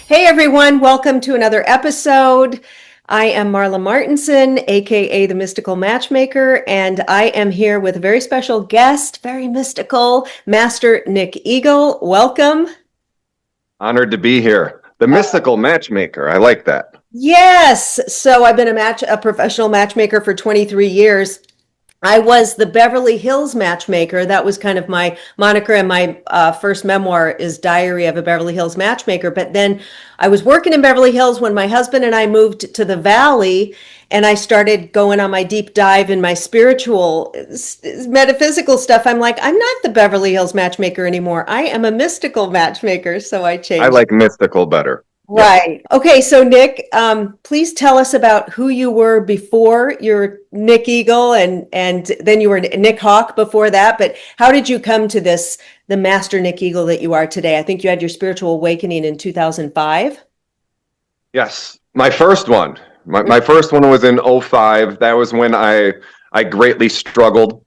Hey everyone, welcome to another episode. I am Marla Martenson, aka the Mystical Matchmaker, and I am here with a very special guest, very mystical, Master Nick Eagle. Welcome. Honored to be here. The mystical matchmaker. I like that. Yes, so I've been a professional matchmaker for 23 years. I was the Beverly Hills Matchmaker. That was kind of my moniker, and my first memoir is Diary of a Beverly Hills Matchmaker. But then I was working in Beverly Hills when my husband and I moved to the Valley, and I started going on my deep dive in my spiritual, metaphysical stuff. I'm like, I'm not the Beverly Hills Matchmaker anymore. I am a mystical matchmaker. So I I changed. like mystical better. Yes. Right. Okay, so Nick, please tell us about who you were before you're Nick Eagle, and then you were Nick Hawk before that. But how did you come to the Master Nick Eagle that you are today? I think you had your spiritual awakening in 2005. Yes. My first one. My first one was in '05. That was when I greatly struggled.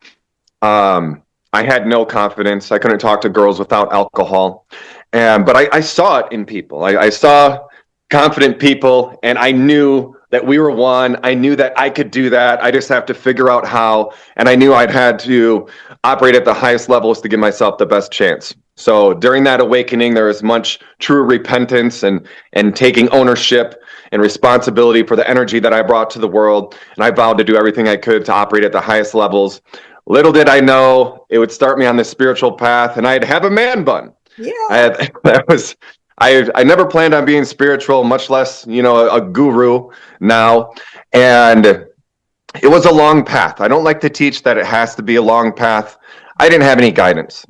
I had no confidence. I couldn't talk to girls without alcohol. But I saw it in people. I saw confident people, and I knew that we were one. I knew that I could do that. I just have to figure out how. And I knew I'd had to operate at the highest levels to give myself the best chance. So during that awakening, there was much true repentance and taking ownership and responsibility for the energy that I brought to the world. And I vowed to do everything I could to operate at the highest levels. Little did I know it would start me on this spiritual path, and I'd have a man bun. I Yeah. had that was I never planned on being spiritual, much less, a guru now. And it was a long path. I don't like to teach that it has to be a long path. I didn't have any guidance.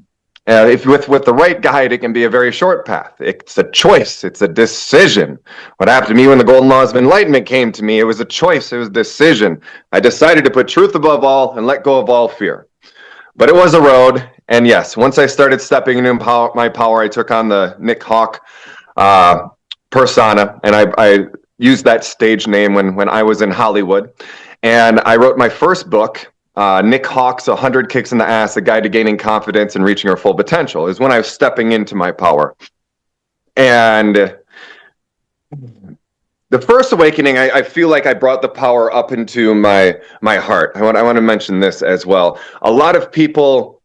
If with the right guide, it can be a very short path. It's a choice. It's a decision. What happened to me when the Golden Laws of Enlightenment came to me, it was a choice. It was a decision. I decided to put truth above all and let go of all fear. But it was a road. And yes, once I started stepping into my power, I took on the Nick Hawk persona, and I used that stage name when I was in Hollywood. And I wrote my first book, Nick Hawk's 100 Kicks in the Ass, A Guide to Gaining Confidence and Reaching Your Full Potential, is when I was stepping into my power. And the first awakening, I feel like I brought the power up into my heart. I want to mention this as well. A lot of people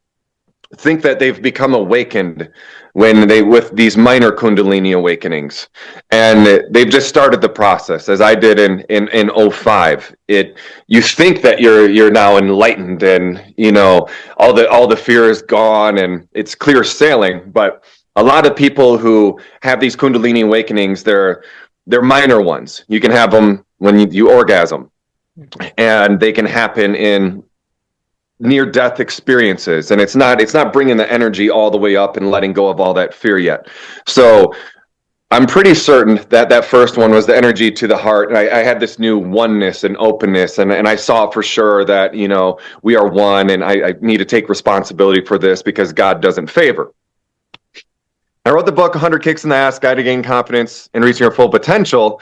think that they've become awakened with these minor Kundalini awakenings, and they've just started the process, as I did in '05. You think that you're now enlightened, and all the fear is gone and it's clear sailing. But a lot of people who have these Kundalini awakenings, they're minor ones. You can have them when you orgasm, and they can happen in near-death experiences, and it's not bringing the energy all the way up and letting go of all that fear yet. So I'm pretty certain that first one was the energy to the heart, and I had this new oneness and openness, and I saw for sure that we are one, and I need to take responsibility for this because God doesn't favor. I wrote the book 100 Kicks in the Ass, Guide to Gain Confidence and Reaching Your Full Potential,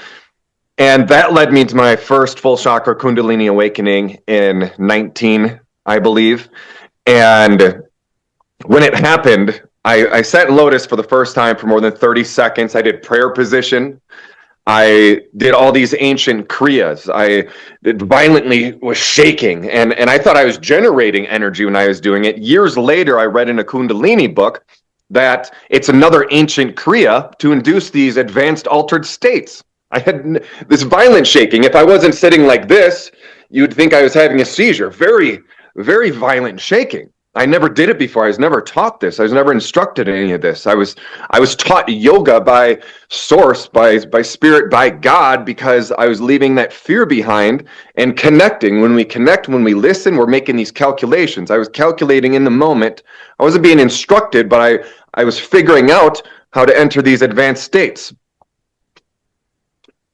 and that led me to my first full chakra Kundalini awakening in 19, I believe. And when it happened, I sat in lotus for the first time for more than 30 seconds. I did prayer position. I did all these ancient kriyas. I violently was shaking, and I thought I was generating energy when I was doing it. Years later, I read in a Kundalini book that it's another ancient kriya to induce these advanced altered states. I had this violent shaking. If I wasn't sitting like this, you'd think I was having a seizure. Very, very violent shaking. I never did it before. I was never taught this. I was never instructed in any of this. I was taught yoga by source, by spirit, by God, because I was leaving that fear behind and connecting. When we connect, when we listen, we're making these calculations. I was calculating in the moment. I wasn't being instructed, but I was figuring out how to enter these advanced states.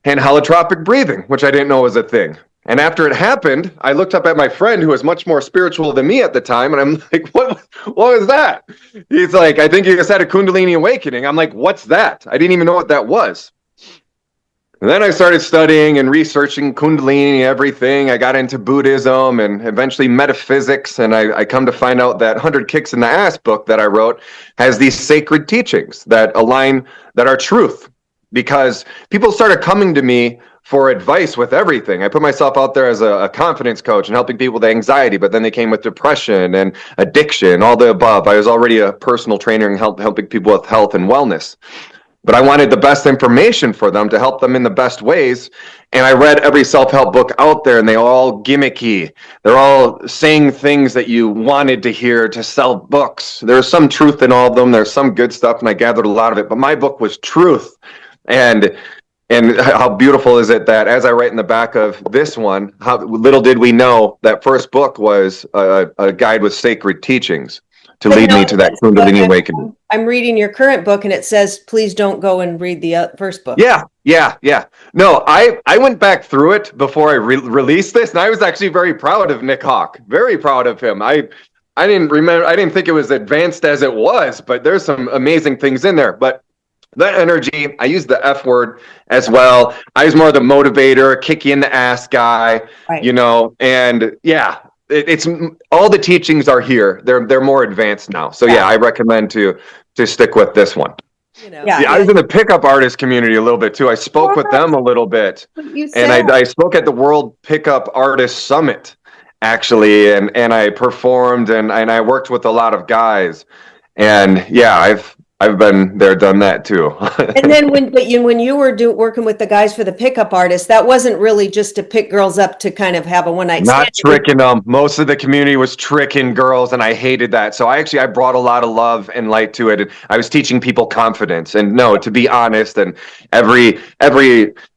And holotropic breathing, which I didn't know was a thing. And after it happened, I looked up at my friend who was much more spiritual than me at the time, and I'm like, what was that? He's like, I think you just had a Kundalini awakening. I'm like, what's that? I didn't even know what that was. And then I started studying and researching Kundalini, everything. I got into Buddhism and eventually metaphysics, and I come to find out that 100 Kicks in the Ass book that I wrote has these sacred teachings that align, that are truth. because people started coming to me for advice with everything. I put myself out there as a confidence coach and helping people with anxiety, but then they came with depression and addiction, all the above. I was already a personal trainer and helping people with health and wellness. But I wanted the best information for them to help them in the best ways. And I read every self-help book out there, and they all gimmicky. They're all saying things that you wanted to hear to sell books. There's some truth in all of them. There's some good stuff, and I gathered a lot of it. But my book was truth. And how beautiful is it that, as I write in the back of this one, how little did we know that first book was a guide with sacred teachings to lead me to that Kundalini awakening. I'm reading your current book, and it says, please don't go and read the first book. Yeah. No, I went back through it before I released this, and I was actually very proud of Nick Hawk. Very proud of him. I didn't think it was advanced as it was, but there's some amazing things in there. But that energy, I use the F word as well. I was more the motivator, kick you in the ass guy, right. And yeah. It's all the teachings are here. They're more advanced now. So yeah, I recommend to stick with this one. I was in the pickup artist community a little bit too. I spoke with them a little bit, and I spoke at the World Pickup Artist Summit actually, and I performed and I worked with a lot of guys, and yeah, I've been there, done that too. And then when you were working with the guys for the pickup artists, that wasn't really just to pick girls up to kind of have a one-night stand. Not tricking them. Most of the community was tricking girls, and I hated that. So I brought a lot of love and light to it. And I was teaching people confidence and to be honest. And every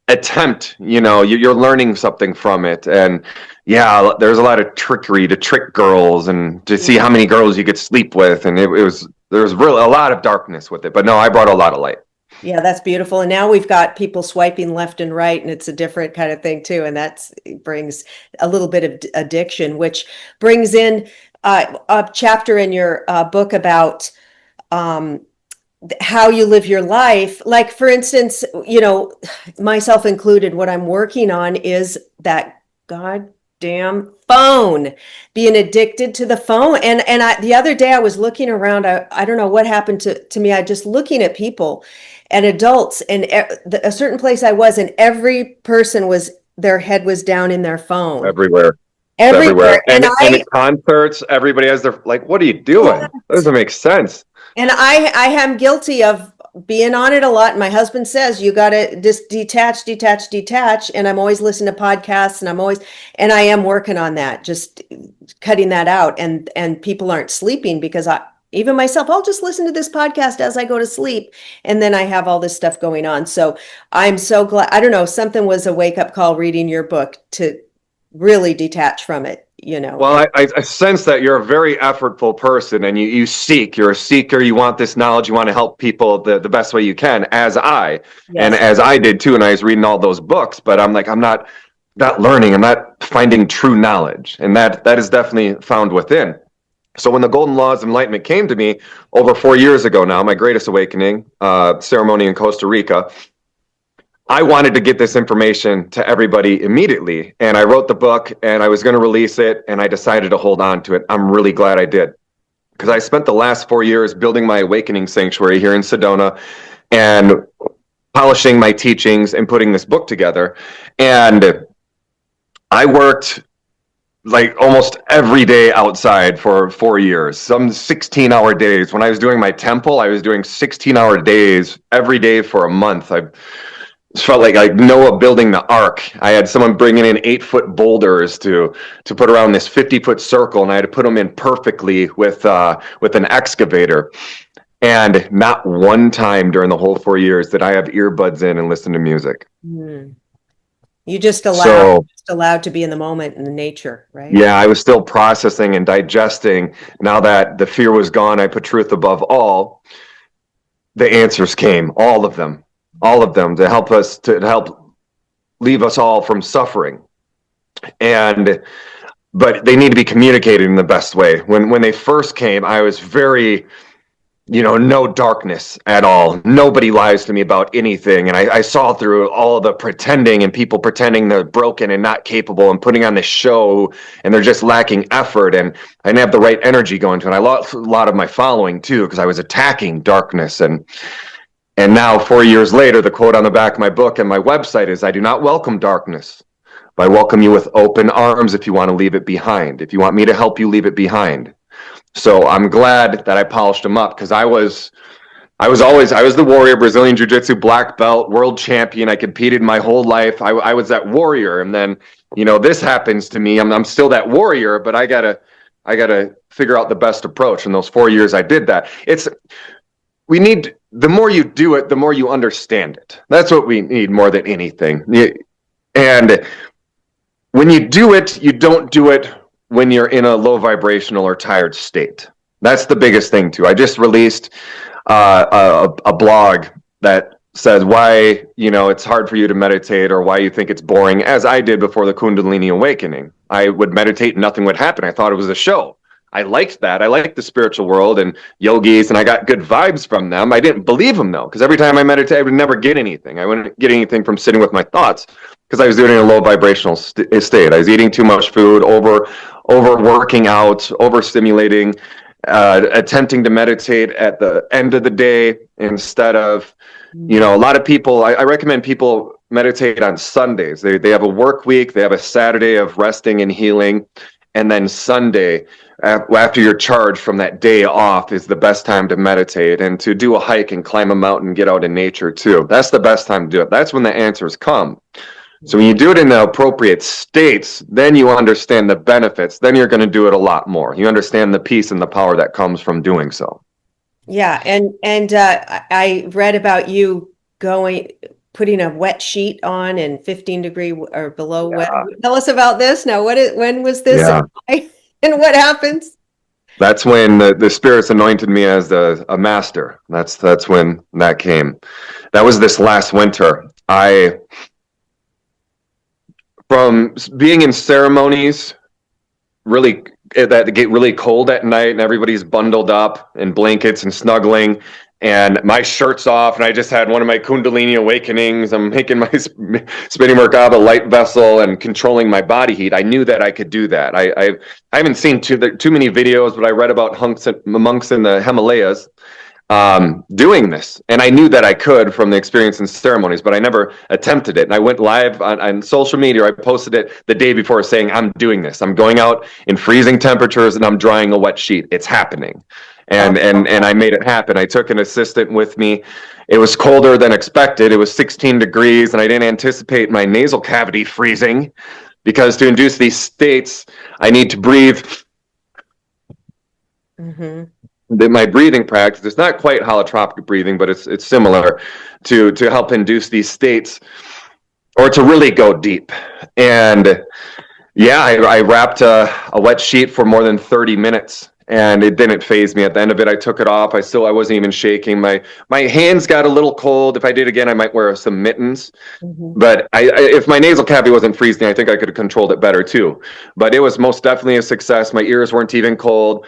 attempt, you're learning something from it. And yeah, there's a lot of trickery to trick girls and to see how many girls you could sleep with, and there's really a lot of darkness with it, but no, I brought a lot of light. Yeah, that's beautiful. And now we've got people swiping left and right, and it's a different kind of thing too. And it brings a little bit of addiction, which brings in a chapter in your book about how you live your life. Like, for instance, myself included, what I'm working on is that goddamn phone, being addicted to the phone. And the other day I was looking around, I don't know what happened to me. I just looking at people and adults, and a certain place I was, and every person their head was down in their phone. Everywhere. And at concerts, everybody has their, like, what are you doing? That doesn't make sense. And I am guilty of being on it a lot. My husband says you got to just detach. And I'm always listening to podcasts, and I am working on that, just cutting that out. And people aren't sleeping because even myself, I'll just listen to this podcast as I go to sleep. And then I have all this stuff going on. So I'm so glad. I don't know, something was a wake up call reading your book to really detach from it. Well, I sense that you're a very effortful person, and you're a seeker. You want this knowledge. You want to help people the best way you can, as and as I did too. And I was reading all those books, but I'm like, I'm not learning. I'm not finding true knowledge. And that is definitely found within. So when the Golden Laws of Enlightenment came to me over 4 years ago now, my greatest awakening ceremony in Costa Rica, I wanted to get this information to everybody immediately. And I wrote the book, and I was going to release it, and I decided to hold on to it. I'm really glad I did, because I spent the last 4 years building my awakening sanctuary here in Sedona and polishing my teachings and putting this book together. And I worked like almost every day outside for 4 years, some 16-hour days. When I was doing my temple, I was doing 16-hour days every day for a month. I felt like Noah building the ark. I had someone bringing in 8-foot boulders to put around this 50-foot circle, and I had to put them in perfectly with an excavator. And not one time during the whole 4 years did I have earbuds in and listen to music. You just allowed to be in the moment in the nature, right? Yeah, I was still processing and digesting. Now that the fear was gone, I put truth above all. The answers came, all of them, to help leave us all from suffering. But they need to be communicated in the best way. When they first came, I was very, no darkness at all. Nobody lies to me about anything. And I saw through all the pretending and people pretending they're broken and not capable and putting on this show, and they're just lacking effort. And I didn't have the right energy going to it. I lost a lot of my following too, because I was attacking darkness. And And now, 4 years later, the quote on the back of my book and my website is, I do not welcome darkness, but I welcome you with open arms if you want to leave it behind. If you want me to help you leave it behind. So I'm glad that I polished them up, because I was the warrior, Brazilian Jiu-Jitsu black belt, world champion. I competed my whole life. I was that warrior. And then, this happens to me. I'm still that warrior, but I gotta figure out the best approach. In those 4 years I did that. The more you do it, the more you understand it. That's what we need more than anything. And when you do it, you don't do it when you're in a low vibrational or tired state. That's the biggest thing too. I just released a blog that says why it's hard for you to meditate, or why you think it's boring, as I did before the Kundalini awakening. I would meditate and nothing would happen. I thought it was a show. I liked that. I liked the spiritual world and yogis, and I got good vibes from them. I didn't believe them though, because every time I meditated, I would never get anything. I wouldn't get anything from sitting with my thoughts, because I was doing it in a low vibrational state. I was eating too much food, over working out, overstimulating, attempting to meditate at the end of the day instead of, a lot of people, I recommend people meditate on Sundays. They have a work week, they have a Saturday of resting and healing, and then Sunday, after you're charged from that day off, is the best time to meditate and to do a hike and climb a mountain, get out in nature too. That's the best time to do it. That's when the answers come. So when you do it in the appropriate states, then you understand the benefits. Then you're going to do it a lot more. You understand the peace and the power that comes from doing so. Yeah, and I read about you putting a wet sheet on and 15-degree or below wet. Tell us about this now. When was this? Yeah. And what happens? That's when the spirits anointed me as a master. That's when that came. That was this last winter. From being in ceremonies, really, that get really cold at night and everybody's bundled up in blankets and snuggling, and my shirt's off, and I just had one of my Kundalini awakenings. I'm making my spinning Merkaba light vessel and controlling my body heat. I knew that I could do that. I haven't seen too many videos, but I read about monks in the Himalayas doing this, and I knew that I could from the experience in ceremonies, but I never attempted it. And I went live on social media. I posted it the day before saying, I'm doing this. I'm going out in freezing temperatures and I'm drying a wet sheet. It's happening. And I made it happen. I took an assistant with me. It was colder than expected. It was 16 degrees, and I didn't anticipate my nasal cavity freezing, because to induce these states, I need to breathe. Mm-hmm. My breathing practice, it's not quite holotropic breathing, but it's similar to help induce these states, or to really go deep. And yeah, I wrapped a wet sheet for more than 30 minutes, and it didn't faze me. At the end of it, I took it off. I wasn't even shaking. My hands got a little cold. If I did again, I might wear some mittens. Mm-hmm. But if my nasal cavity wasn't freezing, I think I could have controlled it better too. But it was most definitely a success. My ears weren't even cold.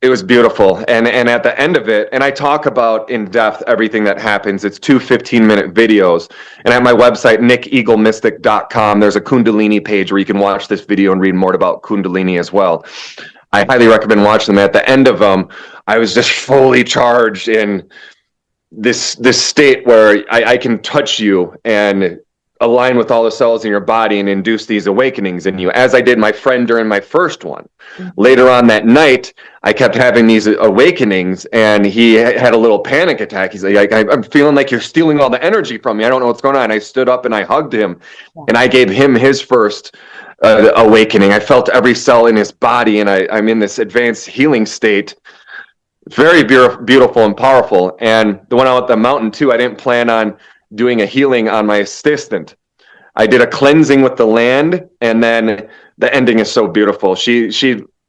It was beautiful. And at the end of it, and I talk about in depth everything that happens. It's 2 15-minute videos. And at my website, nickeaglemystic.com, there's a Kundalini page where you can watch this video and read more about Kundalini as well. I highly recommend watching them. At the end of them, I was just fully charged in this state where I can touch you and align with all the cells in your body and induce these awakenings in you, as I did my friend during my first one. Mm-hmm. Later on that night, I kept having these awakenings, and he had a little panic attack. He's like, I'm feeling like you're stealing all the energy from me. I don't know what's going on. I stood up and I hugged him, and I gave him his first awakening. I felt every cell in his body, and I'm in this advanced healing state. Very beautiful and powerful. And the one out at the mountain too, I didn't plan on doing a healing on my assistant. I did a cleansing with the land, and then the ending is so beautiful. She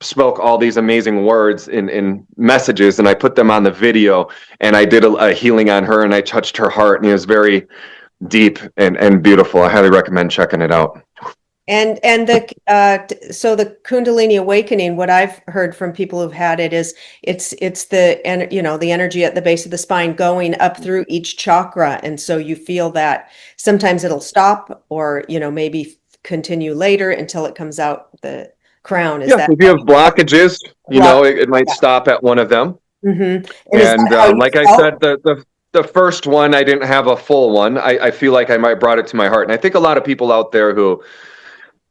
spoke all these amazing words in messages, and I put them on the video, and I did a healing on her, and I touched her heart, and it was very deep and beautiful. I highly recommend checking it out. And so the Kundalini awakening, what I've heard from people who've had it is it's the energy at the base of the spine going up through each chakra, and so you feel that sometimes it'll stop, or maybe continue later until it comes out the crown. Is that if you have blockages, it might stop at one of them. Mm-hmm. And like I said, the first one, I didn't have a full one. I feel like I might brought it to my heart. And I think a lot of people out there who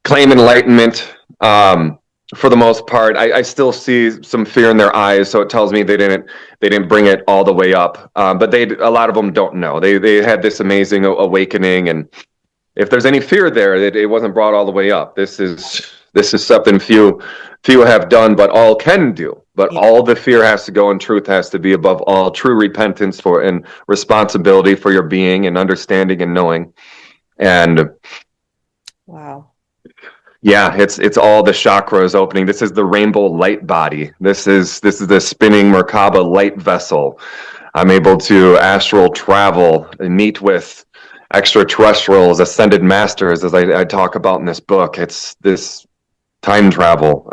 claim enlightenment, for the most part, I still see some fear in their eyes. So it tells me they didn't bring it all the way up. But a lot of them don't know. They had this amazing awakening, and if there's any fear there, it wasn't brought all the way up. This is something few have done, but all can do. But all the fear has to go, and truth has to be above all. True repentance for and responsibility for your being and understanding and knowing. And wow. yeah, it's all the chakras opening. This is the rainbow light body. This is the spinning Merkaba light vessel. I'm able to astral travel and meet with extraterrestrials, ascended masters, as I talk about in this book. It's this time travel.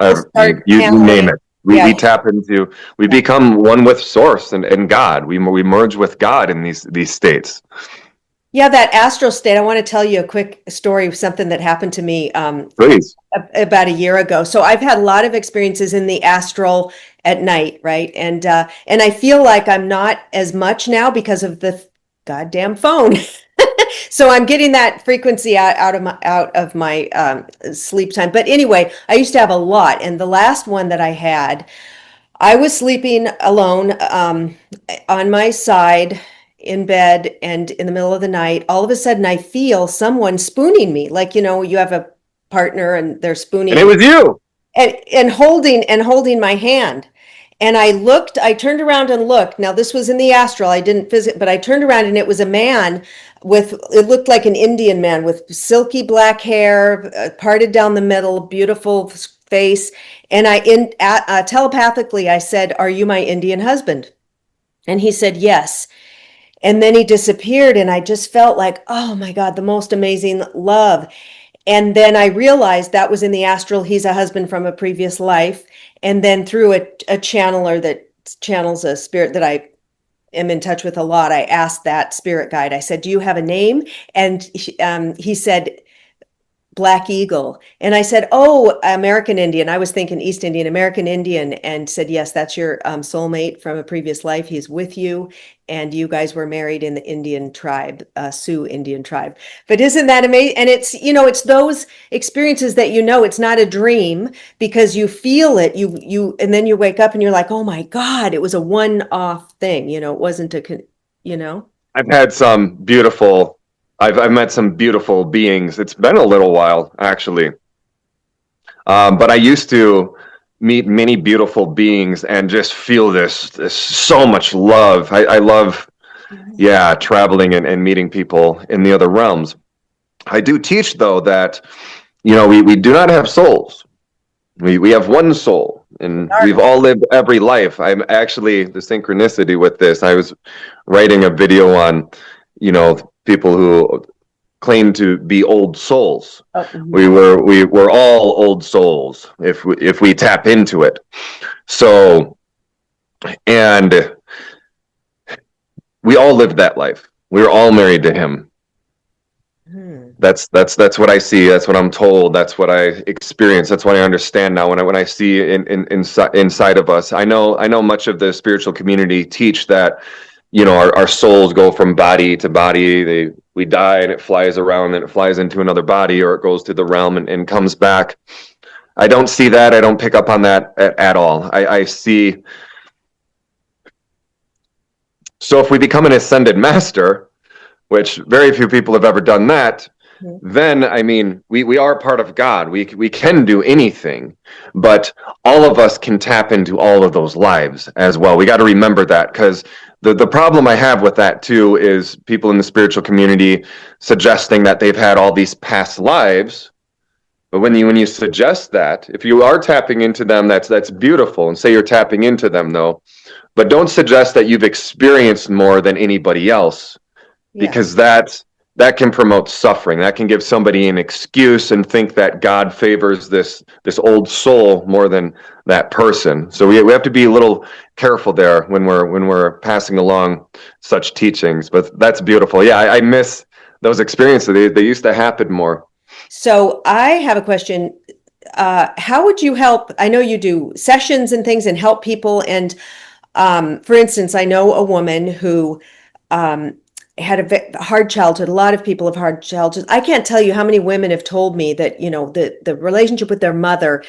You name it. We tap into, we become one with Source and God. We merge with God in these states. Yeah, that astral state. I want to tell you a quick story of something that happened to me Please. About a year ago. So I've had a lot of experiences in the astral at night, right? And I feel like I'm not as much now because of the goddamn phone. So I'm getting that frequency out of my sleep time. But anyway, I used to have a lot, and the last one that I had, I was sleeping alone on my side in bed, and in the middle of the night, all of a sudden I feel someone spooning me. Like, you have a partner and they're spooning. And it was you. And holding my hand. And I turned around and looked. Now, this was in the astral. I didn't visit, but I turned around and it was a man it looked like an Indian man with silky black hair, parted down the middle, beautiful face. And telepathically, I said, "Are you my Indian husband?" And he said, "Yes." And then he disappeared, and I just felt like, oh my God, the most amazing love. And then I realized that was in the astral. He's a husband from a previous life. And then through a channeler that channels a spirit that I am in touch with a lot, I asked that spirit guide, I said, "Do you have a name?" And he said, "Black Eagle." And I said, "Oh, American Indian." I was thinking East Indian, American Indian, and said, "Yes, that's your soulmate from a previous life. He's with you. And you guys were married in the Indian tribe, Sioux Indian tribe." But isn't that amazing? And it's those experiences that, it's not a dream, because you feel it, and then you wake up and you're like, oh my God, it was a one-off thing. It wasn't I've had some beautiful, I've met some beautiful beings. It's been a little while, actually. But I used to meet many beautiful beings and just feel this so much love. I love, traveling and meeting people in the other realms. I do teach, though, that, we do not have souls. We have one soul, and we've all lived every life. I'm actually, the synchronicity with this, I was writing a video on, people who claim to be old souls. We're all old souls if we tap into it. So, and we all lived that life. We were all married to him. That's what I see. That's what I'm told. That's what I experience. That's what I understand now. When I see inside of us, I know much of the spiritual community teach that, our souls go from body to body. We die and it flies around and it flies into another body, or it goes to the realm and comes back. I don't see that. I don't pick up on that at all. I see. So if we become an ascended master, which very few people have ever done that, then, we are part of God. We can do anything, but all of us can tap into all of those lives as well. We got to remember that, because the problem I have with that too is people in the spiritual community suggesting that they've had all these past lives. But when you suggest that, if you are tapping into them, that's beautiful, and say you're tapping into them, though, but don't suggest that you've experienced more than anybody else, because that can promote suffering. That can give somebody an excuse and think that God favors this old soul more than that person. So we have to be a little careful there when we're passing along such teachings. But that's beautiful. Yeah, I miss those experiences. They used to happen more. So I have a question. How would you help? I know you do sessions and things and help people. And for instance, I know a woman who had a hard childhood. A lot of people have hard childhoods. I can't tell you how many women have told me that, the relationship with their mother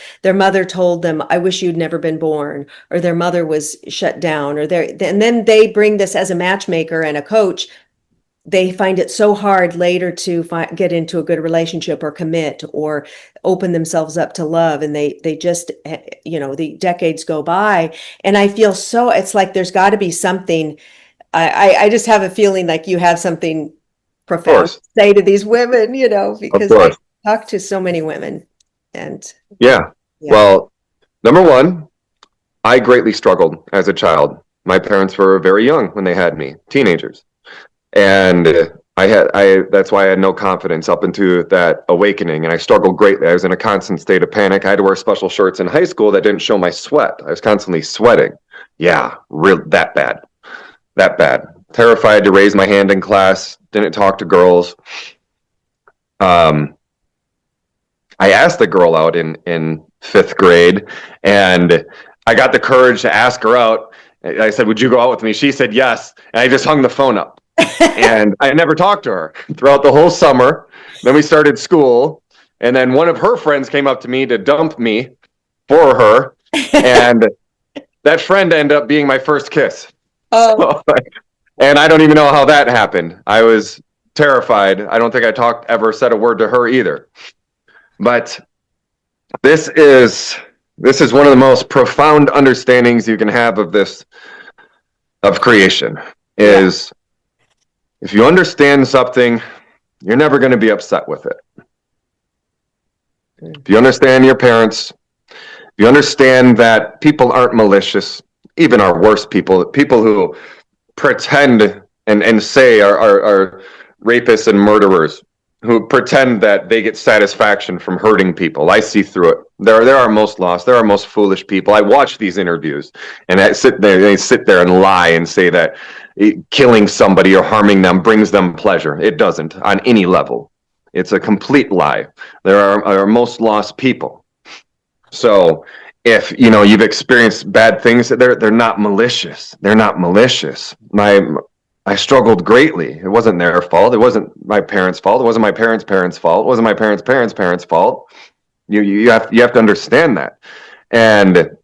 told them, I wish you'd never been born, or their mother was shut down, and then they bring this as a matchmaker and a coach. They find it so hard later to get into a good relationship or commit or open themselves up to love. And they just, the decades go by. And I feel it's like there's got to be something. I just have a feeling like you have something profound to say to these women, because I talk to so many women. And yeah. Well, number one, I greatly struggled as a child. My parents were very young when they had me, teenagers. And that's why I had no confidence up into that awakening. And I struggled greatly. I was in a constant state of panic. I had to wear special shirts in high school that didn't show my sweat. I was constantly sweating. Yeah, that bad. That bad. Terrified to raise my hand in class. Didn't talk to girls. I asked the girl out in fifth grade, and I got the courage to ask her out. I said, would you go out with me? She said yes. And I just hung the phone up. And I never talked to her throughout the whole summer. Then we started school. And then one of her friends came up to me to dump me for her. And that friend ended up being my first kiss. Oh. So, and I don't even know how that happened. I was terrified. I don't think I ever said a word to her either. But this is one of the most profound understandings you can have of creation is if you understand something, you're never going to be upset with it. If you understand your parents, if you understand that people aren't malicious, even our worst people who pretend and say are rapists and murderers, who pretend that they get satisfaction from hurting people. I see through it. They're our most lost. They're our most foolish people. I watch these interviews and they sit there and lie and say that killing somebody or harming them brings them pleasure. It doesn't on any level. It's a complete lie. They're our most lost people. So if you've experienced bad things, they're not malicious. They're not malicious. I struggled greatly. It wasn't their fault. It wasn't my parents' fault. It wasn't my parents' parents' fault. It wasn't my parents' parents' fault. You have to understand that. And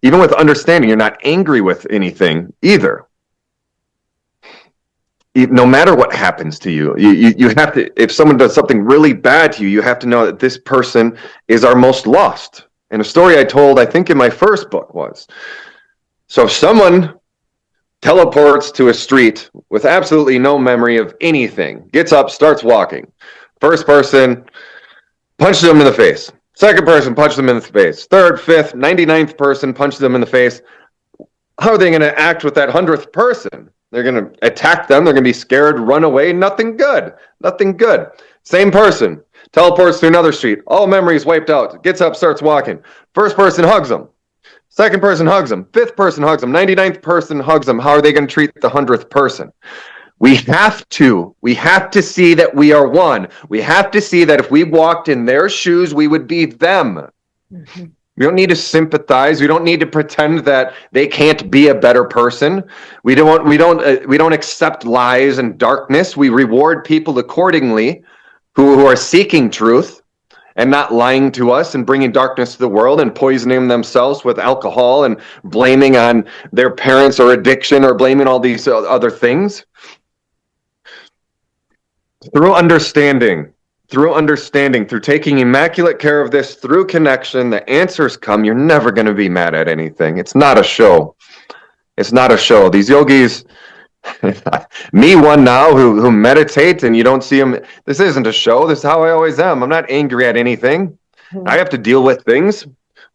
even with understanding, you're not angry with anything either. No matter what happens to you, you have to, if someone does something really bad to you, you have to know that this person is our most lost. And a story I told, I think in my first book was, so if someone teleports to a street with absolutely no memory of anything, gets up, starts walking, first person punches them in the face, second person punches them in the face, third, fifth, 99th person punches them in the face, how are they going to act with that 100th person? They're going to attack them, they're going to be scared, run away, nothing good. Same person teleports to another street, all memories wiped out, gets up, starts walking, first person hugs them, second person hugs them, fifth person hugs them, 99th person hugs them. How are they going to treat the 100th person? We have to see that we are one. We have to see that if we walked in their shoes, we would be them. Mm-hmm. We don't need to sympathize. We don't need to pretend that they can't be a better person. We don't accept lies and darkness. We reward people accordingly who are seeking truth and not lying to us and bringing darkness to the world and poisoning themselves with alcohol and blaming on their parents or addiction or blaming all these other things. Through understanding, through taking immaculate care of this, through connection, the answers come. You're never going to be mad at anything. It's not a show. These yogis, me one now who meditate and you don't see them. This isn't a show. This is how I always am. I'm not angry at anything. I have to deal with things.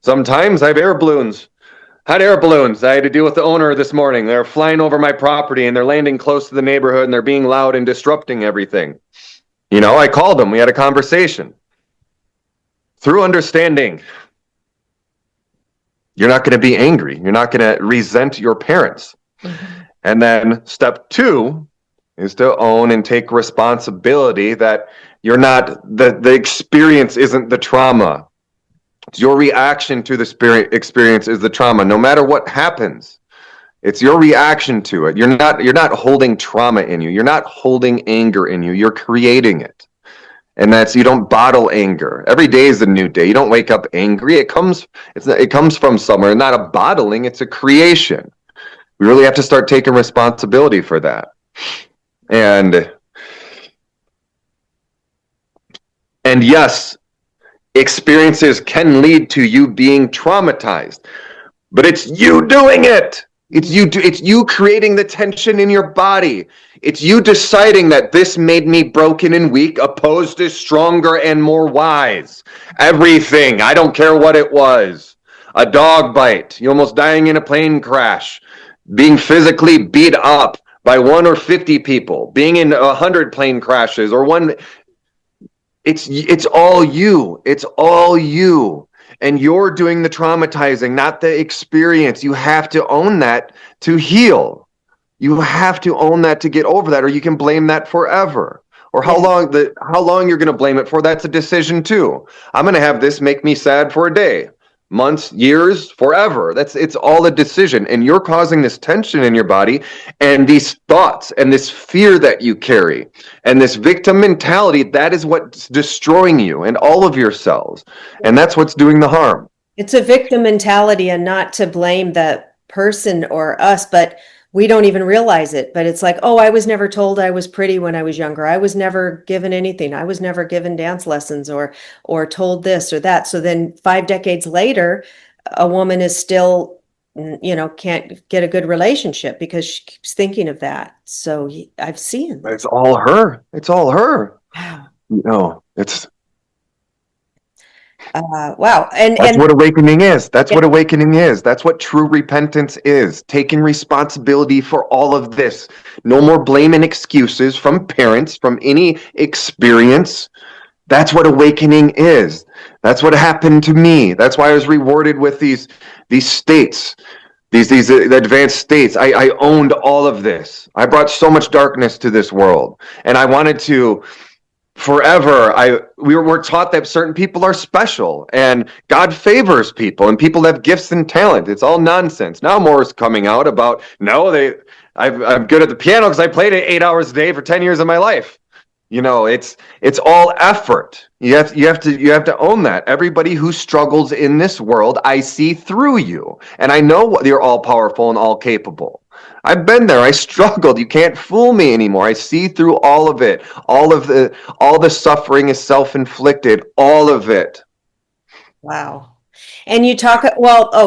Sometimes I have air balloons. Hot air balloons. I had to deal with the owner this morning. They're flying over my property and they're landing close to the neighborhood and they're being loud and disrupting everything. I called them. We had a conversation. Through understanding, you're not going to be angry. You're not going to resent your parents. Mm-hmm. And then step 2 is to own and take responsibility that you're not, the experience isn't the trauma. It's your reaction to the experience is the trauma. No matter what happens, It's your reaction to it. You're not holding trauma in you. You're not holding anger in you. You're creating it. And you don't bottle anger. Every day is a new day. You don't wake up angry. It comes from somewhere, not a bottling, it's a creation. We really have to start taking responsibility for that. And yes, experiences can lead to you being traumatized, but it's you doing it. It's you creating the tension in your body. It's you deciding that this made me broken and weak, opposed to stronger and more wise. Everything. I don't care what it was. A dog bite, you almost dying in a plane crash, being physically beat up by 1 or 50 people, being in 100 plane crashes or one. It's all you. It's all you. And you're doing the traumatizing, not the experience. You have to own that to heal. You have to own that to get over that, or you can blame that forever. Or how long you're going to blame it for, that's a decision too. I'm going to have this make me sad for a day, months, years, forever. It's all a decision. And you're causing this tension in your body and these thoughts and this fear that you carry and this victim mentality. That is what's destroying you and all of your cells. And that's what's doing the harm. It's a victim mentality, and not to blame the person or us, but we don't even realize it. But it's like, oh, I was never told I was pretty when I was younger. I was never given anything. I was never given dance lessons or told this or that. So then 5 decades later, a woman is still, can't get a good relationship because she keeps thinking of that. So I've seen. It's all her. It's all her. Wow. It's. Wow. That's what awakening is. That's what awakening is. That's what true repentance is. Taking responsibility for all of this. No more blame and excuses from parents, from any experience. That's what awakening is. That's what happened to me. That's why I was rewarded with these states, these advanced states. I owned all of this. I brought so much darkness to this world, and I wanted to. Forever, we were taught that certain people are special and God favors people and people have gifts and talent. It's all nonsense. Now more is coming out about I'm good at the piano because I played it 8 hours a day for 10 years of my life. It's all effort. You have to own that. Everybody who struggles in this world, I see through you, and I know you're all powerful and all capable. I've been there. I struggled. You can't fool me anymore. I see through all of it. All the suffering is self-inflicted. All of it. Wow. And you talk,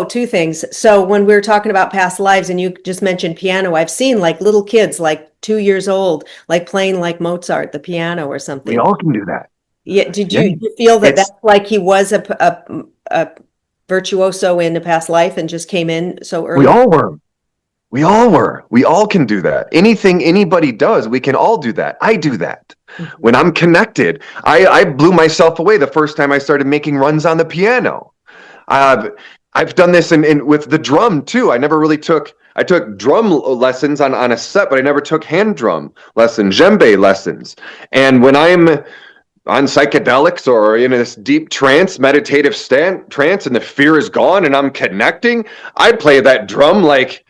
two things. So when we were talking about past lives and you just mentioned piano, I've seen like little kids, like 2 years old, like playing like Mozart, the piano or something. We all can do that. Yeah. Did you feel that that's like he was a virtuoso in a past life and just came in so early? We all were. We all can do that. Anything anybody does, we can all do that. I do that. Mm-hmm. When I'm connected, I blew myself away the first time I started making runs on the piano. I've done this with the drum too. I took drum lessons on a set, but I never took hand drum lessons, djembe lessons. And when I'm on psychedelics or in this deep trance, meditative trance, and the fear is gone and I'm connecting, I play that drum like,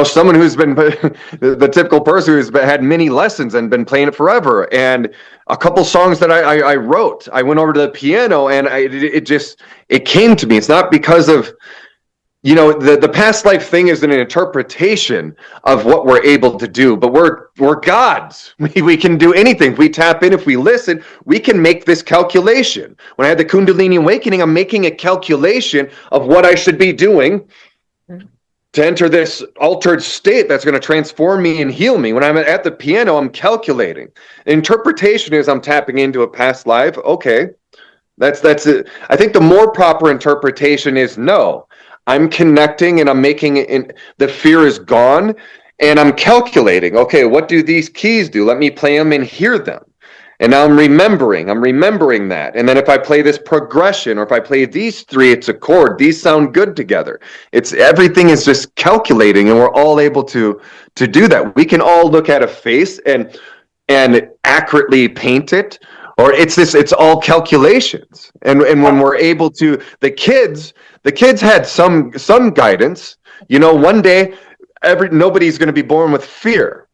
someone who's been the typical person who's had many lessons and been playing it forever. And a couple songs that I wrote, I went over to the piano and it came to me. It's not because of, the past life thing is an interpretation of what we're able to do, but we're gods. We can do anything. If we tap in, if we listen, we can make this calculation. When I had the Kundalini awakening, I'm making a calculation of what I should be doing to enter this altered state that's going to transform me and heal me. When I'm at the piano, I'm calculating. Interpretation is I'm tapping into a past life. Okay, that's it. I think the more proper interpretation is no, I'm connecting and I'm making it. The fear is gone, and I'm calculating. Okay, what do these keys do? Let me play them and hear them. And now I'm remembering that. And then if I play this progression, or if I play these three, it's a chord. These sound good together. Everything is just calculating, and we're all able to do that. We can all look at a face and accurately paint it, or it's all calculations. And when we're able to, the kids had some guidance. One day nobody's going to be born with fear.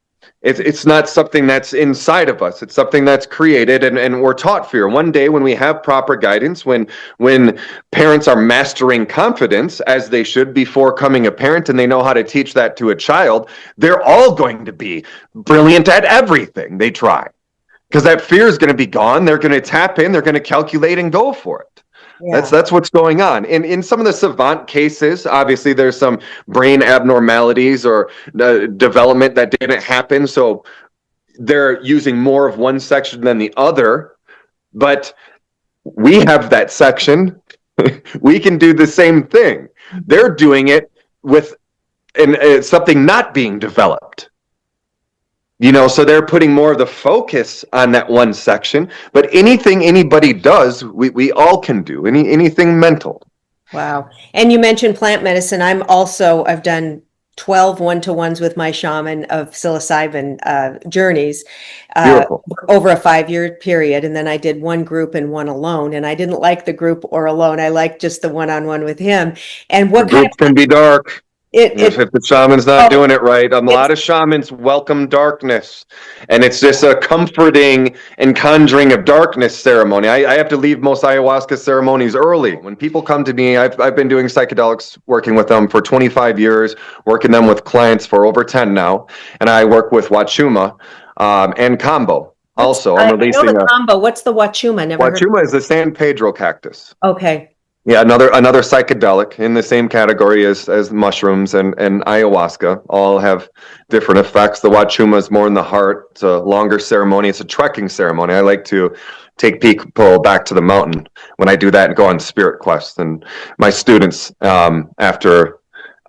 It's not something that's inside of us. It's something that's created, and we're taught fear. One day, when we have proper guidance, when parents are mastering confidence, as they should before becoming a parent, and they know how to teach that to a child, they're all going to be brilliant at everything they try. Because that fear is going to be gone. They're going to tap in, they're going to calculate and go for it. Yeah. That's what's going on. In some of the savant cases, obviously there's some brain abnormalities or development that didn't happen. So they're using more of one section than the other. But we have that section. We can do the same thing. They're doing it with something not being developed. So they're putting more of the focus on that one section, but anything anybody does, we all can do, anything mental. Wow. And you mentioned plant medicine. I've done 12 one-to-ones with my shaman of psilocybin journeys over a 5-year period. And then I did one group and one alone. And I didn't like the group or alone. I liked just the one-on-one with him. And what the group can be dark. If the shaman's not doing it right, a lot of shamans welcome darkness, and it's just a comforting and conjuring of darkness ceremony. I have to leave most ayahuasca ceremonies early. When people come to me, I've been doing psychedelics, working with them for 25 years, working them with clients for over 10 now, and I work with Wachuma and Combo. Also, I'm releasing the Combo. What's the Wachuma? Wachuma is the San Pedro cactus. Okay. Yeah, another psychedelic in the same category as mushrooms and ayahuasca. All have different effects. The Wachuma is more in the heart. It's a longer ceremony. It's a trekking ceremony. I like to take people back to the mountain when I do that and go on spirit quests. And my students, after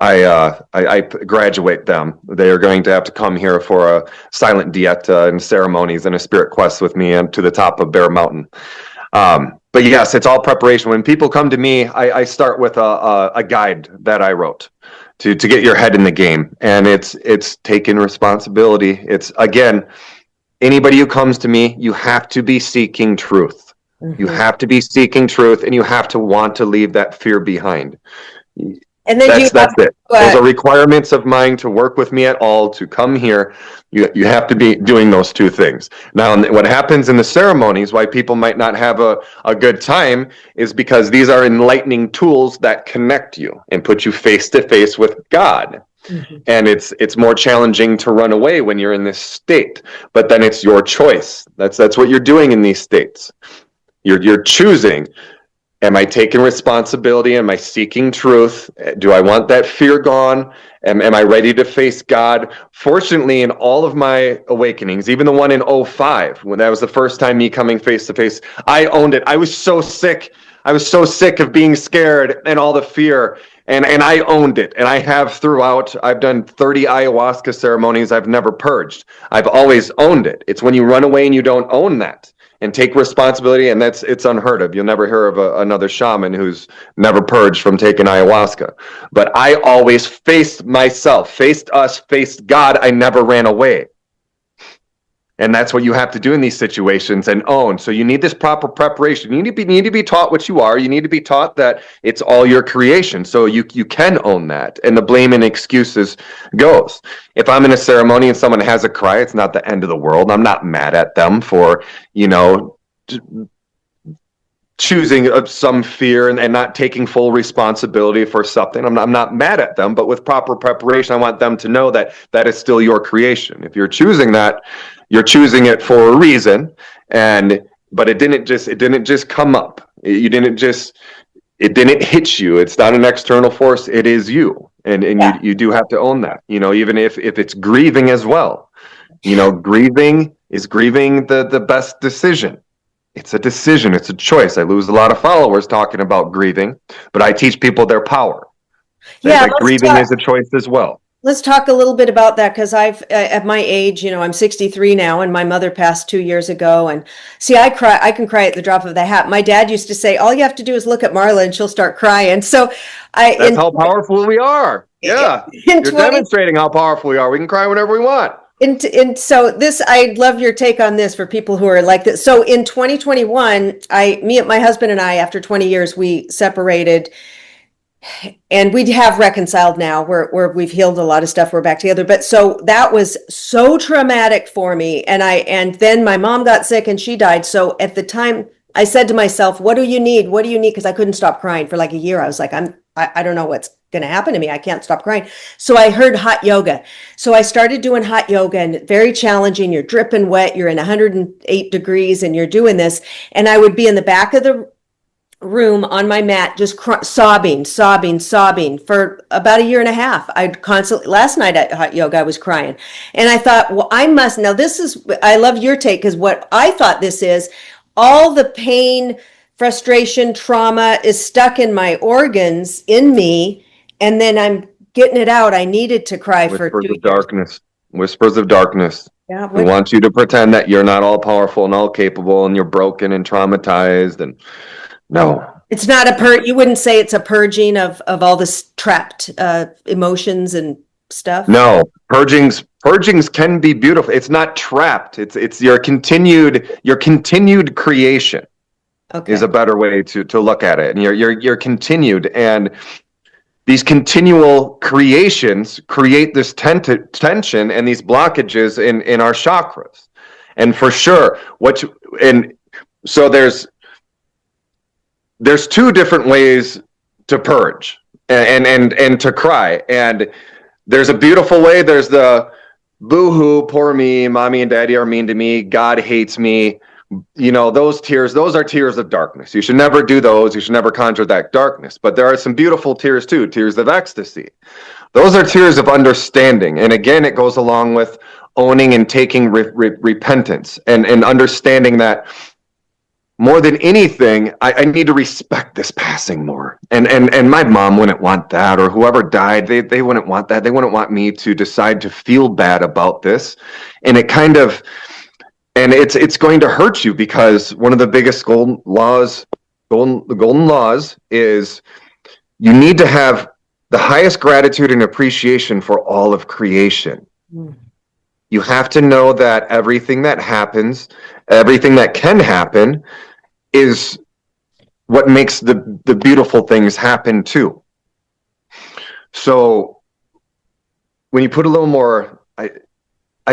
I graduate them, they are going to have to come here for a silent diet and ceremonies and a spirit quest with me and to the top of Bear Mountain. But yes, it's all preparation. When people come to me, I start with a guide that I wrote to get your head in the game, and it's taking responsibility. It's, again, anybody who comes to me, you have to be seeking truth. Mm-hmm. You have to be seeking truth, and you have to want to leave that fear behind. And then that's it. Those are requirements of mine to work with me at all, to come here. You have to be doing those two things. Now, what happens in the ceremonies, why people might not have a good time, is because these are enlightening tools that connect you and put you face to face with God. Mm-hmm. And it's more challenging to run away when you're in this state. But then it's your choice. That's what you're doing in these states. You're choosing. Am I taking responsibility? Am I seeking truth? Do I want that fear gone? Am I ready to face God? Fortunately, in all of my awakenings, even the one in 2005, when that was the first time me coming face to face, I owned it. I was so sick. I was so sick of being scared and all the fear. And I owned it. And I have throughout. I've done 30 ayahuasca ceremonies. I've never purged. I've always owned it. It's when you run away and you don't own that and take responsibility, and it's unheard of. You'll never hear of another shaman who's never purged from taking ayahuasca. But I always faced myself, faced us, faced God. I never ran away. And that's what you have to do in these situations and own. So you need this proper preparation. You need to be taught what you are. You need to be taught that it's all your creation. So you can own that. And the blame and excuses goes. If I'm in a ceremony and someone has a cry, it's not the end of the world. I'm not mad at them for, choosing some fear and not taking full responsibility for something. I'm not mad at them, but with proper preparation, I want them to know that is still your creation. If you're choosing that, you're choosing it for a reason, but it didn't just come up. It didn't hit you. It's not an external force. It is you, and you do have to own that. Even if it's grieving as well. Grieving is the best decision. It's a decision. It's a choice. I lose a lot of followers talking about grieving, but I teach people their power. That grieving is a choice as well. Let's talk a little bit about that, because at my age, I'm 63 now, and my mother passed 2 years ago. And see, I can cry at the drop of the hat. My dad used to say, all you have to do is look at Marla and she'll start crying. So that's how powerful we are. Yeah. You're demonstrating how powerful we are. We can cry whenever we want. And so this, I'd love your take on this for people who are like this. So in 2021, my husband and I, after 20 years, we separated. and we have reconciled now. We've healed a lot of stuff. We're back together. But so that was so traumatic for me. And then my mom got sick and she died. So at the time I said to myself, what do you need? What do you need? Because I couldn't stop crying for like a year. I was like, I don't know what's going to happen to me. I can't stop crying. So I heard hot yoga. So I started doing hot yoga, and very challenging. You're dripping wet. You're in 108 degrees and you're doing this. And I would be in the back of the room on my mat, just sobbing for about a year and a half. I'd constantly, last night at hot yoga, I was crying. And I thought, well, now this is, I love your take, because what I thought this is, all the pain, frustration, trauma is stuck in my organs, in me, and then I'm getting it out. I needed to cry for 2 years. Darkness. Whispers of darkness. Yeah, who wants you to pretend that you're not all powerful and all capable and you're broken and traumatized. And no. It's not you wouldn't say it's a purging of all this trapped emotions and stuff? No, purgings can be beautiful. It's not trapped. It's your continued creation. Okay. Is a better way to look at it. And you're continued, and these continual creations create this tension and these blockages in our chakras. And for sure, so there's two different ways to purge and to cry. And there's a beautiful way. There's the boo-hoo, poor me, mommy and daddy are mean to me, God hates me. Those are tears of darkness. You should never do those. You should never conjure that darkness. But there are some beautiful tears too, tears of ecstasy. Those are tears of understanding. And again, it goes along with owning and taking repentance and understanding that more than anything, I need to respect this passing more. And my mom wouldn't want that, or whoever died, they wouldn't want that. They wouldn't want me to decide to feel bad about this. And it's going to hurt you, because one of the biggest golden laws is you need to have the highest gratitude and appreciation for all of creation. Mm. You have to know that everything that happens, everything that can happen, is what makes the beautiful things happen too. So when you put a little more, I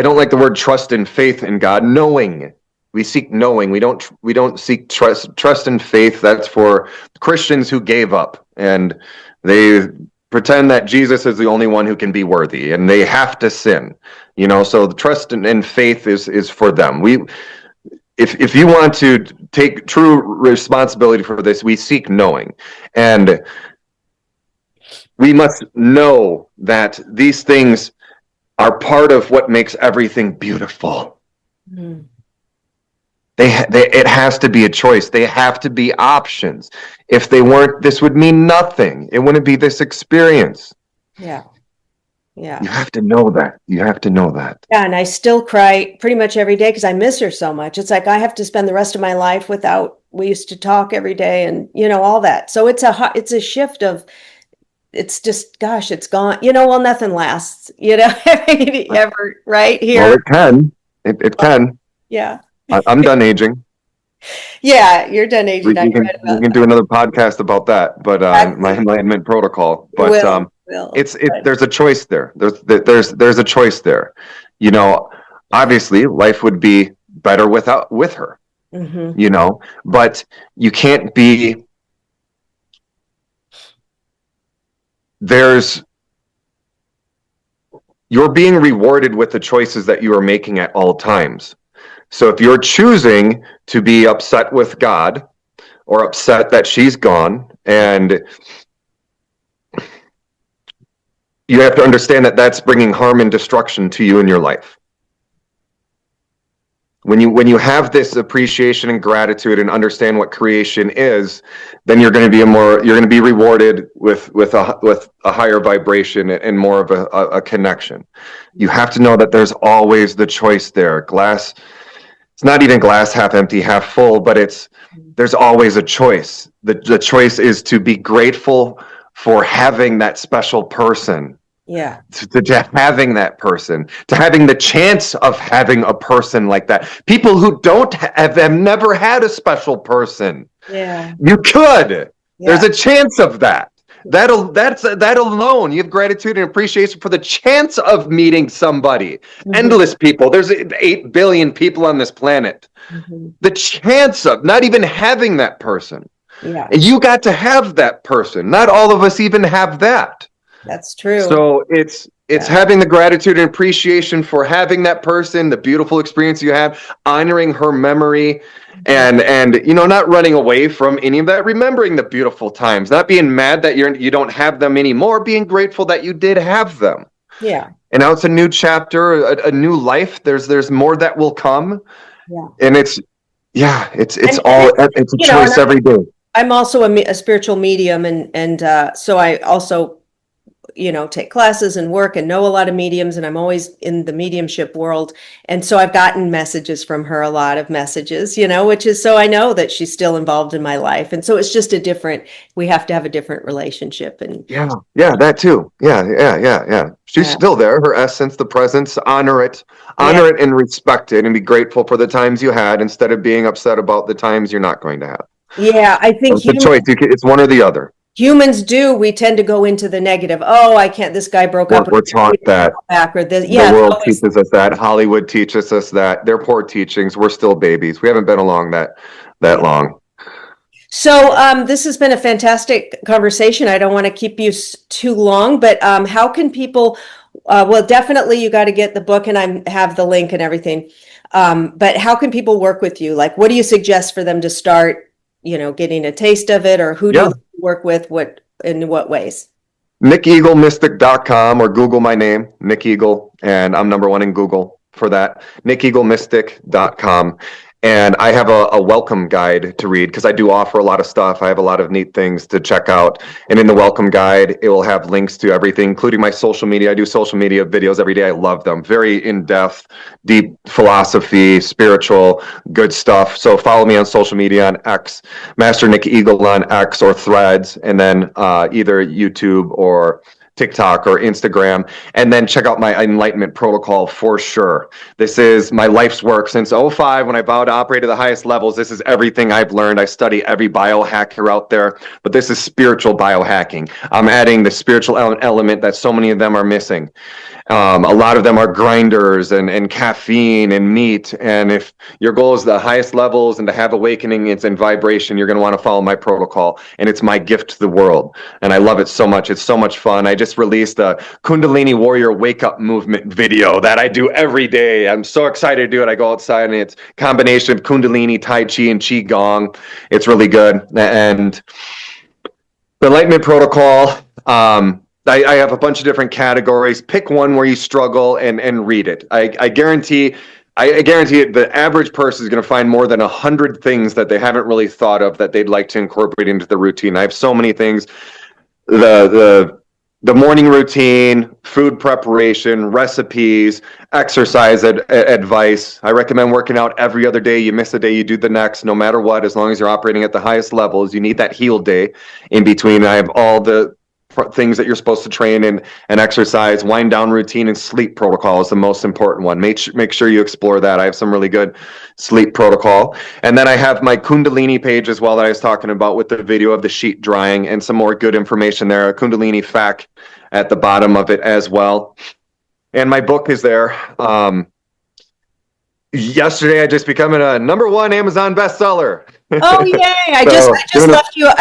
don't like the word trust and faith in God. Knowing, we seek knowing. We don't seek trust and faith. That's for Christians who gave up and they pretend that Jesus is the only one who can be worthy, and they have to sin. So the trust and faith is for them. If you want to take true responsibility for this, we seek knowing, and we must know that these things are part of what makes everything beautiful. Mm. It has to be a choice. They have to be options. If they weren't, this would mean nothing. It wouldn't be this experience. Yeah. Yeah. You have to know that. Yeah, and I still cry pretty much every day because I miss her so much. It's like I have to spend the rest of my life without, we used to talk every day and, all that. So it's a shift of, it's just, gosh, it's gone. Well, nothing lasts, ever, right here. Well, it can. It can. Yeah. I'm done aging. Yeah, you're done aging. We can do another podcast about that, but my Enlightenment Protocol. But there's a choice there. There's a choice there. Obviously, life would be better with her. Mm-hmm. But you can't be. You're being rewarded with the choices that you are making at all times. So if you're choosing to be upset with God or upset that she's gone, and you have to understand that that's bringing harm and destruction to you in your life. When you have this appreciation and gratitude and understand what creation is, then you're going to be rewarded with a higher vibration and more of a connection. You have to know that there's always the choice there. It's not even glass half empty, half full, but there's always a choice. The choice is to be grateful for having that special person. Yeah. To having that person, to having the chance of having a person like that. People who have never had a special person. Yeah. You could. Yeah. There's a chance of that. that alone, you have gratitude and appreciation for the chance of meeting somebody. Endless people. There's 8 billion people on this planet. The chance of not even having that person. Yeah, And you got to have that person. Not all of us even have that. that's true. So it's having the gratitude and appreciation for having that person, the beautiful experience you have, honoring her memory, and not running away from any of that, remembering the beautiful times, not being mad that you don't have them anymore, being grateful that you did have them. Yeah. And now it's a new chapter, a new life. There's more that will come. Yeah. And it's a And, choice every day. I'm also a spiritual medium, and so I also, take classes and work and know a lot of mediums, and I'm always in the mediumship world. And so I've gotten messages from her, a lot of messages, which is, so I know that she's still involved in my life. And so it's just we have to have a different relationship. And yeah, that too. Yeah. She's still there. Her essence, the presence, honor it and respect it, and be grateful for the times you had instead of being upset about the times you're not going to have. Yeah, I think it's a choice. It's one or the other. Humans we tend to go into the negative. Oh, I can't, this guy broke up. We're taught that. Back, or this. The world teaches us that. Hollywood teaches us that. They're poor teachings. We're still babies. We haven't been along that long. So this has been a fantastic conversation. I don't want to keep you too long, but how can people, well, definitely you got to get the book, and I have the link and everything. But how can people work with you? Like, what do you suggest for them to start, getting a taste of it, or who do you work with, in what ways? NickEagleMystic.com, or Google my name, Nick Eagle, and I'm #1 in Google for that. NickEagleMystic.com. And I have a welcome guide to read, because I do offer a lot of stuff. I have a lot of neat things to check out. And in the welcome guide, it will have links to everything, including my social media. I do social media videos every day. I love them. Very in-depth, deep philosophy, spiritual, good stuff. So follow me on social media on X, Master Nick Eagle on X or Threads, and then either YouTube or TikTok or Instagram, and then check out my Enlightenment Protocol for sure. This is my life's work since 2005, when I vowed to operate at the highest levels. This is everything I've learned. I study every biohacker out there, but this is spiritual biohacking. I'm adding the spiritual element that so many of them are missing. A lot of them are grinders and caffeine and meat. And if your goal is the highest levels and to have awakening, it's in vibration, you're going to want to follow my protocol. And it's my gift to the world. And I love it so much. It's so much fun. I just released a Kundalini Warrior Wake Up Movement video that I do every day. I'm so excited to do it. I go outside, and it's a combination of Kundalini, Tai Chi, and Qigong. It's really good. And the Enlightenment Protocol, I have a bunch of different categories. Pick one where you struggle and read it. I guarantee it, the average person is going to find more than 100 things that they haven't really thought of that they'd like to incorporate into the routine. I have so many things. The morning routine, food preparation, recipes, exercise advice. I recommend working out every other day. You miss a day, you do the next, no matter what, as long as you're operating at the highest levels. You need that heal day in between. I have all the things that you're supposed to train and exercise. Wind down routine and sleep protocol is the most important one. Make sure you explore that. I have some really good sleep protocol. And then I have my Kundalini page as well that I was talking about, with the video of the sheet drying and some more good information there. A Kundalini fact at the bottom of it as well. And my book is there. Yesterday I just became a #1 Amazon bestseller. Oh yay! I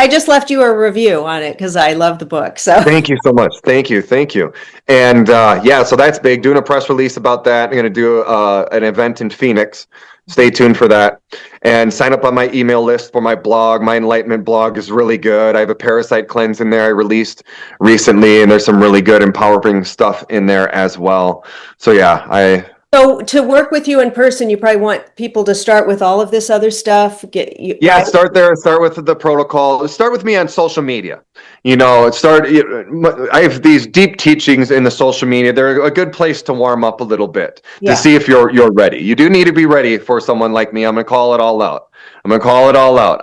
just left you a review on it because I love the book. So thank you so much. Thank you. And so that's big. Doing a press release about that. I'm going to do an event in Phoenix. Stay tuned for that, and sign up on my email list for my blog. My Enlightenment blog is really good. I have a parasite cleanse in there I released recently, and there's some really good empowering stuff in there as well. So So to work with you in person, you probably want people to start with all of this other stuff. Right? Start there. Start with the protocol. Start with me on social media. I have these deep teachings in the social media. They're a good place to warm up a little bit to see if you're ready. You do need to be ready for someone like me. I'm going to call it all out.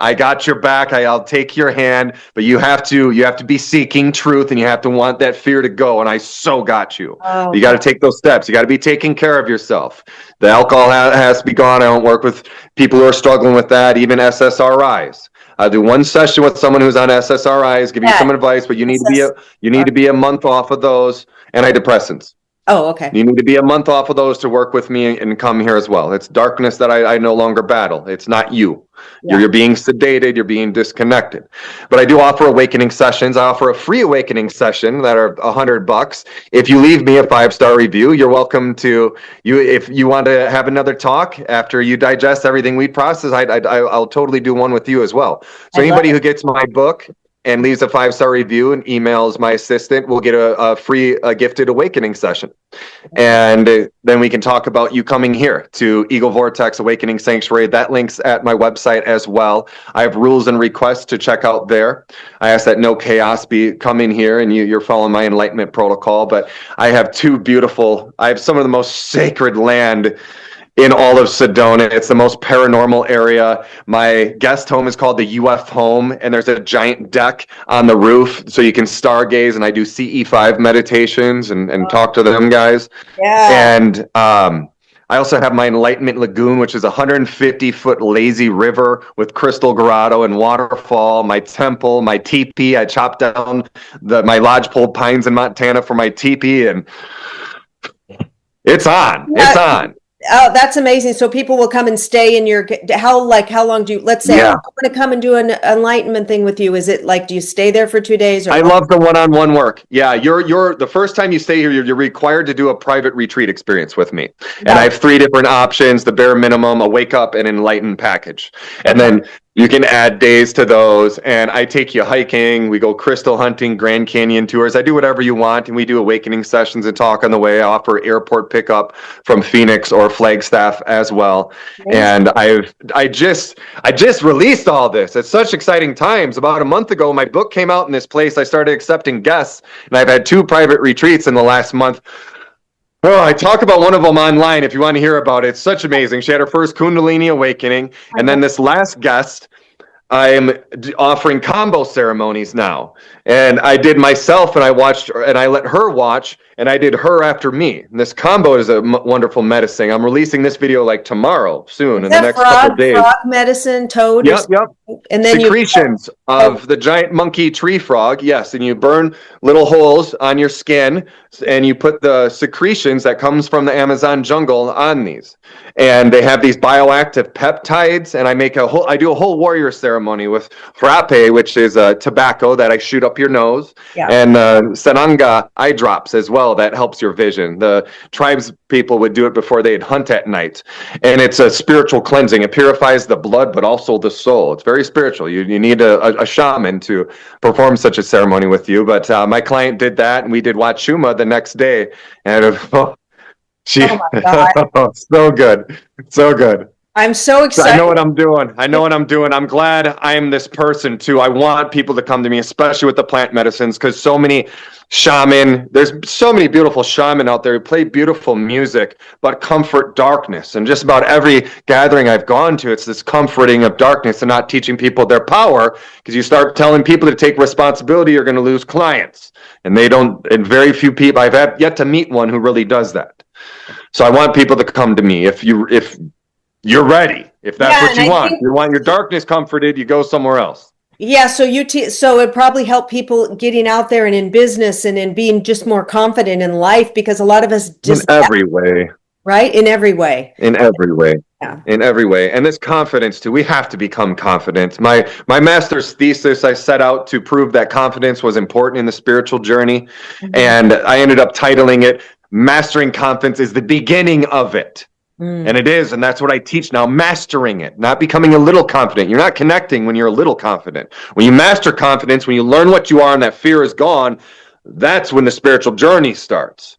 I got your back. I'll take your hand, but you have to be seeking truth, and you have to want that fear to go. And I so got you. You got to take those steps. You got to be taking care of yourself. The alcohol has to be gone. I don't work with people who are struggling with that, even SSRIs. I'll do one session with someone who's on SSRIs, give you some advice, but you need to be a month off of those antidepressants. Oh, okay. You need to be a month off of those to work with me and come here as well. It's darkness that I no longer battle. It's not you. Yeah. You're being sedated. You're being disconnected. But I do offer awakening sessions. I offer a free awakening session that are $100. If you leave me a 5-star review, you're welcome to. If you want to have another talk after you digest everything we process, I'll totally do one with you as well. So anybody who gets my book and leaves a 5-star review and emails my assistant, will get a free gifted awakening session. And then we can talk about you coming here to Eagle Vortex Awakening Sanctuary. That link's at my website as well. I have rules and requests to check out there. I ask that no chaos be coming here and you're following my Enlightenment Protocol. But I have I have some of the most sacred land in all of Sedona. It's the most paranormal area. My guest home is called the UF home, and there's a giant deck on the roof so you can stargaze, and I do CE5 meditations and talk to them guys. Yeah. And I also have my Enlightenment Lagoon, which is a 150-foot lazy river with crystal grotto and waterfall. My temple, my teepee. I chopped down my lodgepole pines in Montana for my teepee, and it's on. Yeah. It's on. Oh, that's amazing. So people will come and stay in your, how long do you, let's say, I'm going to come and do an enlightenment thing with you. Is it like, do you stay there for 2 days? Or I love the one-on-one work. Yeah, you're the first time you stay here, you're required to do a private retreat experience with me. And I have 3 different options, the bare minimum, a wake up and enlighten package. And then you can add days to those, and I take you hiking. We go crystal hunting, Grand Canyon tours. I do whatever you want, and we do awakening sessions and talk on the way. I offer airport pickup from Phoenix or Flagstaff as well. And I just released all this. It's such exciting times. About a month ago, my book came out in this place. I started accepting guests, and I've had 2 private retreats in the last month. Oh, I talk about one of them online if you want to hear about it. It's such amazing. She had her first Kundalini awakening. And then this last guest, I am offering combo ceremonies now. And I did myself, and I watched, and I let her watch, and I did her after me. And this combo is a wonderful medicine. I'm releasing this video like tomorrow, soon, in the next couple of days. Frog medicine, toad? Yep. And then secretions of the giant monkey tree frog. Yes, and you burn little holes on your skin, and you put the secretions that comes from the Amazon jungle on these. And they have these bioactive peptides, and I do a whole warrior ceremony with frappe, which is tobacco that I shoot up your nose, and sananga eye drops as well that helps your vision. The tribes people would do it before they'd hunt at night, and it's a spiritual cleansing. It purifies the blood, but also the soul. It's very spiritual. You need a shaman to perform such a ceremony with you. But my client did that, and we did Wachuma the next day, and oh my God. So good. So good. I'm so excited. I know what I'm doing. I'm glad I'm this person too. I want people to come to me, especially with the plant medicines, because there's so many beautiful shaman out there who play beautiful music, but comfort darkness. And just about every gathering I've gone to, it's this comforting of darkness and not teaching people their power, because you start telling people to take responsibility, you're going to lose clients. And and very few people, I've yet to meet one who really does that. So I want people to come to me if you're ready. If that's what you want. If you want your darkness comforted, you go somewhere else. Yeah, so so it probably help people getting out there and in business and in being just more confident in life, because a lot of us just in every way. Right? In every way. In every way. Yeah. In every way. And this confidence too, we have to become confident. My master's thesis, I set out to prove that confidence was important in the spiritual journey. And I ended up titling it Mastering Confidence is the Beginning of It. And it is, and that's what I teach now, mastering it, not becoming a little confident. You're not connecting when you're a little confident. When you master confidence, when you learn what you are and that fear is gone, that's when the spiritual journey starts.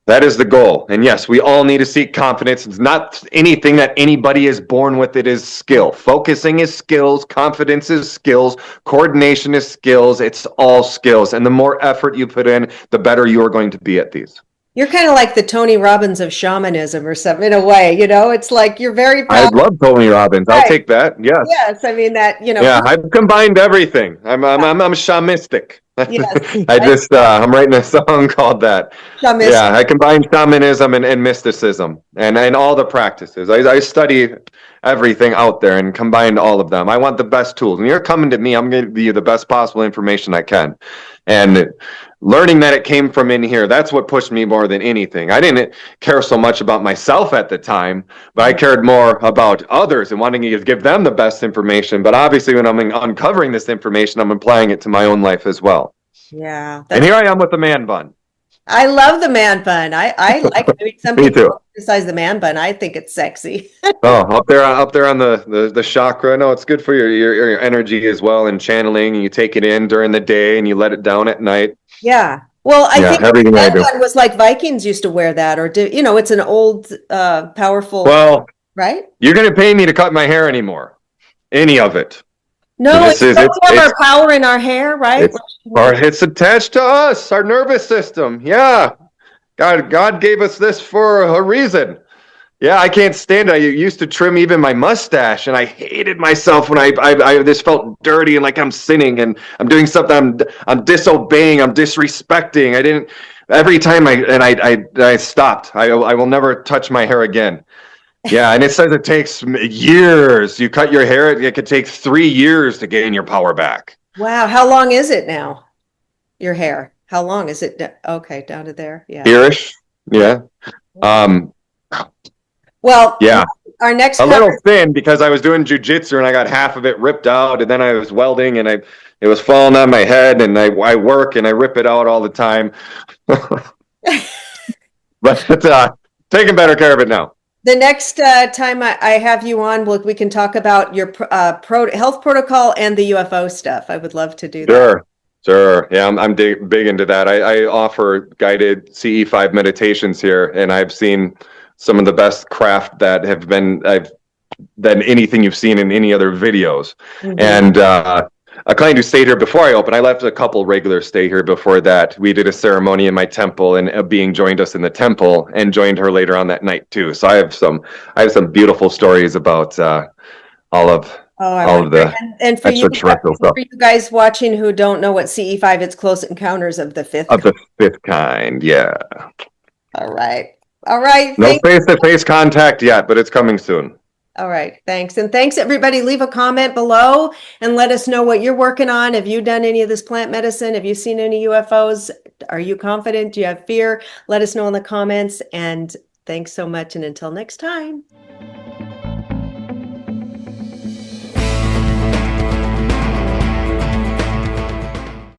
That is the goal. And yes, we all need to seek confidence. It's not anything that anybody is born with. It is skill. Focusing is skills. Confidence is skills. Coordination is skills. It's all skills. And the more effort you put in, the better you are going to be at these. You're kind of like the Tony Robbins of shamanism or something, in a way, it's like you're very proud. I love Tony Robbins. Right. I'll take that. Yes. Yes. I mean that, Yeah, I've combined everything. I'm shamanistic. Yes. I'm writing a song called that. Shamanistic. Yeah, I combine shamanism and mysticism and all the practices. I study everything out there and combined all of them. I want the best tools. And you're coming to me, I'm going to give you the best possible information I can. And learning that it came from in here, that's what pushed me more than anything. I didn't care so much about myself at the time, but I cared more about others and wanting to give them the best information. But obviously, when I'm uncovering this information, I'm applying it to my own life as well. Yeah. And here I am with the man bun. I love the man bun. I like it. I mean, some Me people too. criticize the man bun. I think it's sexy. Oh, up there on the chakra. No, it's good for your energy as well, and channeling. And you take it in during the day and you let it down at night. Yeah. Well, I Yeah, think everything I that do. one was like Vikings used to wear that, or do you know? It's an old, powerful, Well, right? you're going to pay me to cut my hair anymore. Any of it. No, This is we have our power in our hair, right? it's attached to us, our nervous system. Yeah. God gave us this for a reason. Yeah, I can't stand it. I used to trim even my mustache, and I hated myself when I this felt dirty and like I'm sinning and I'm doing something. I'm disobeying. I'm disrespecting. I didn't. Every time I stopped. I will never touch my hair again. Yeah, and it says it takes years. You cut your hair, it could take 3 years to gain your power back. Wow. How long is it now? Your hair? How long is it? Okay, down to there. Yeah. Hereish. Yeah. Um. Well, Yeah. our next A little thin because I was doing jujitsu and I got half of it ripped out, and then I was welding and it was falling on my head, and I work and I rip it out all the time. But taking better care of it now. The next time I have you on, we can talk about your health protocol and the UFO stuff. I would love to do that. Sure. Sure. Yeah, I'm big into that. I offer guided CE5 meditations here, and I've seen some of the best craft that have been than anything you've seen in any other videos. Mhm. And a client who stayed here before I opened, I left a couple regulars stay here before that. We did a ceremony in my temple, and being joined us in the temple, and joined her later on that night too. So I have some beautiful stories about all of the and extraterrestrial stuff for you guys watching who don't know what CE5, it's Close Encounters of the Fifth. of the fifth kind. Yeah. All right. All right. No face-to-face contact yet, but it's coming soon. All right. Thanks. And thanks, everybody. Leave a comment below and let us know what you're working on. Have you done any of this plant medicine? Have you seen any UFOs? Are you confident? Do you have fear? Let us know in the comments. And thanks so much. And until next time.